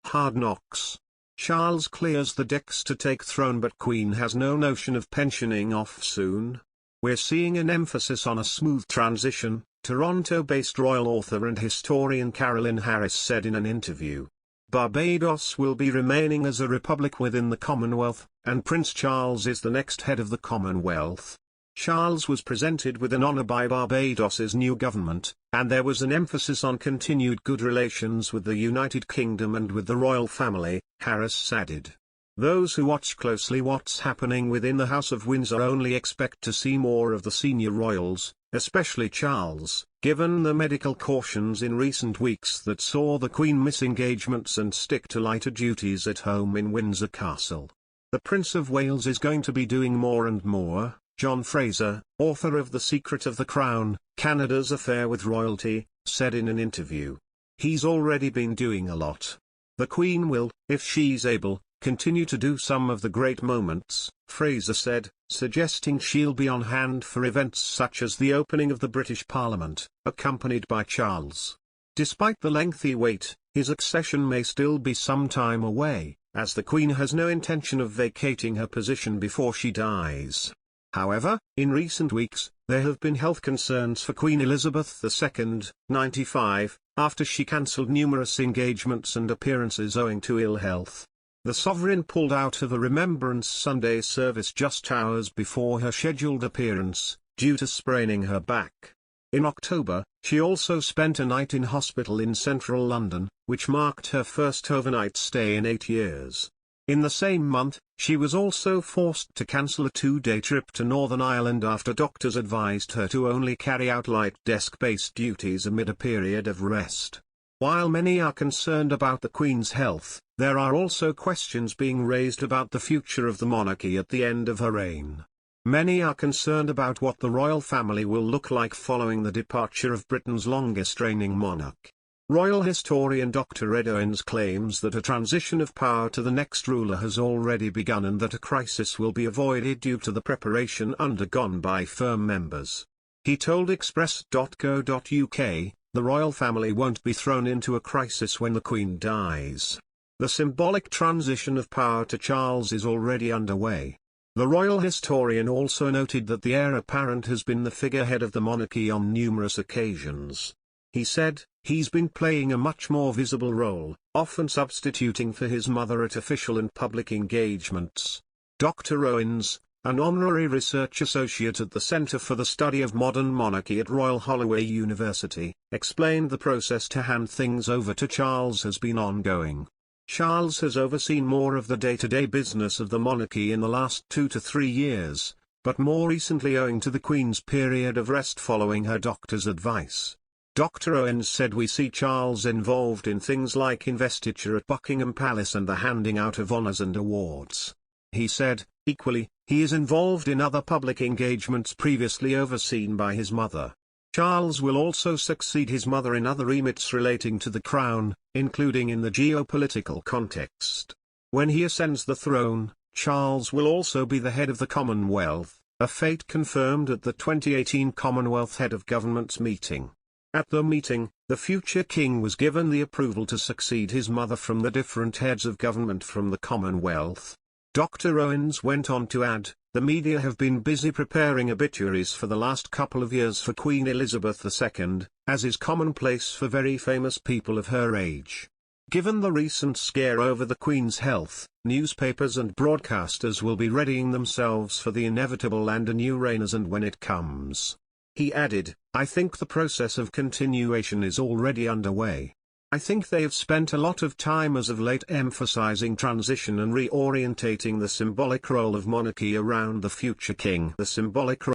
Hard knocks. Charles clears the decks to take throne, but Queen has no notion of pensioning off soon. We're seeing an emphasis on a smooth transition, Toronto-based royal author and historian Carolyn Harris said in an interview. Barbados will be remaining as a republic within the Commonwealth, and Prince Charles is the next head of the Commonwealth. Charles was presented with an honour by Barbados's new government, and there was an emphasis on continued good relations with the United Kingdom and with the royal family, Harris added. Those who watch closely what's happening within the House of Windsor only expect to see more of the senior royals, especially Charles, given the medical cautions in recent weeks that saw the Queen miss engagements and stick to lighter duties at home in Windsor Castle. The Prince of Wales is going to be doing more and more, John Fraser, author of The Secret of the Crown, Canada's Affair with Royalty, said in an interview. He's already been doing a lot. The Queen will, if she's able, continue to do some of the great moments, Fraser said, suggesting she'll be on hand for events such as the opening of the British Parliament, accompanied by Charles. Despite the lengthy wait, his accession may still be some time away, as the Queen has no intention of vacating her position before she dies. However, in recent weeks, there have been health concerns for Queen Elizabeth II, 95, after she cancelled numerous engagements and appearances owing to ill health. The sovereign pulled out of a Remembrance Sunday service just hours before her scheduled appearance, due to spraining her back. In October, she also spent a night in hospital in central London, which marked her first overnight stay in 8 years. In the same month, she was also forced to cancel a 2-day trip to Northern Ireland after doctors advised her to only carry out light desk-based duties amid a period of rest. While many are concerned about the Queen's health, there are also questions being raised about the future of the monarchy at the end of her reign. Many are concerned about what the royal family will look like following the departure of Britain's longest-reigning monarch. Royal historian Dr. Ed Owens claims that a transition of power to the next ruler has already begun and that a crisis will be avoided due to the preparation undergone by firm members. He told Express.co.uk, the royal family won't be thrown into a crisis when the Queen dies. The symbolic transition of power to Charles is already underway. The royal historian also noted that the heir apparent has been the figurehead of the monarchy on numerous occasions. He said, he's been playing a much more visible role, often substituting for his mother at official and public engagements. Dr. Owens, an honorary research associate at the Centre for the Study of Modern Monarchy at Royal Holloway University, explained the process to hand things over to Charles has been ongoing. Charles has overseen more of the day-to-day business of the monarchy in the last 2 to 3 years, but more recently owing to the Queen's period of rest following her doctor's advice. Dr. Owens said we see Charles involved in things like investiture at Buckingham Palace and the handing out of honours and awards. He said, equally, he is involved in other public engagements previously overseen by his mother. Charles will also succeed his mother in other remits relating to the crown, including in the geopolitical context. When he ascends the throne, Charles will also be the head of the Commonwealth, a fate confirmed at the 2018 Commonwealth Head of Governments meeting. At the meeting, the future king was given the approval to succeed his mother from the different heads of government from the Commonwealth. Dr. Owens went on to add, the media have been busy preparing obituaries for the last couple of years for Queen Elizabeth II, as is commonplace for very famous people of her age. Given the recent scare over the Queen's health, newspapers and broadcasters will be readying themselves for the inevitable and a new reign as and when it comes. He added, I think the process of continuation is already underway. I think they have spent a lot of time as of late emphasizing transition and reorientating the symbolic role of monarchy around the future king. The symbolic